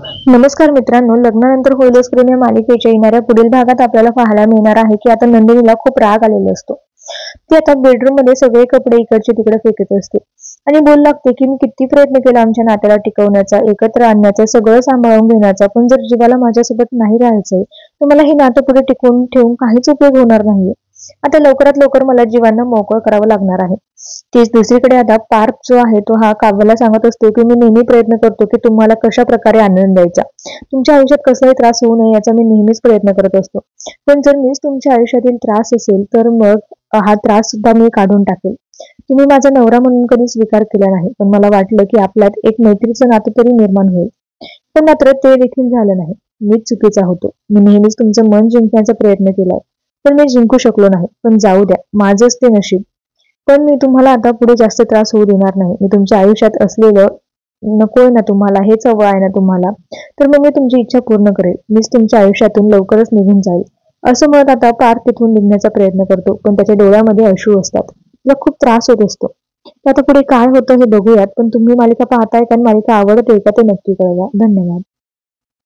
नमस्कार मित्रांनो, लग्नानंतर होईलच प्रेम या मालिकेच्या येणाऱ्या पुढील भागात आपल्याला पाहायला मिळणार आहे की आता नंदिनीला खूप राग आलेला असतो. ती आता बेडरूम मध्ये सगळे कपडे इकडचे तिकडे फेकत असते आणि बोलू लागते की मी किती प्रयत्न केला आमच्या नात्याला टिकवण्याचा, एकत्र आणण्याचा, सगळं सांभाळून घेण्याचा, पण जर जीवाला माझ्यासोबत नाही राहायचंय तर मला हे नातं पुढे टिकवून ठेवून काहीच उपयोग होणार नाहीये. आता लवकरात लवकर मला जीवांना मोकळं करावं लागणार आहे. तेच दुसरीकडे आता पार्थ जो आहे तो हा काव्याला सांगत असतो की मी नेहमी प्रयत्न करतो की तुम्हाला कशा प्रकारे आनंद द्यायचा, तुमच्या आयुष्यात कसलाही त्रास होऊ नये याचा मी नेहमीच प्रयत्न करत असतो. पण जर मीच तुमच्या आयुष्यातील त्रास असेल तर मग हा त्रास सुद्धा मी काढून टाकेल. तुम्ही माझा नवरा म्हणून कधी स्वीकार केला नाही, पण मला वाटलं की आपल्यात एक मैत्रीचं नातं तरी निर्माण होईल. पण मात्र ते देखील झालं नाही. मीच चुकीचा होतो. मी नेहमीच तुमचं मन जिंकण्याचा प्रयत्न केलाय, पण मी जिंकू शकलो नाही. पण जाऊ द्या, माझंच ते नशीब. पण मी तुम्हाला आता पुढे जास्त त्रास होऊ देणार नाही. मी तुमच्या आयुष्यात असलेलं नकोय ना तुम्हाला, हेच हवं आहे ना तुम्हाला, तर मग मी तुमची इच्छा पूर्ण करेल. मीच तुमच्या आयुष्यातून लवकरच निघून जाईल. असं म्हणत आता पार्थ तिथून निघण्याचा प्रयत्न करतो, पण त्याच्या डोळ्यामध्ये अश्रू असतात. त्याला खूप त्रास होत असतो. तर आता पुढे काय होतं हे बघूयात, पण तुम्ही मालिका पाहताय का आणि मालिका आवडते का ते नक्की कळवा. धन्यवाद.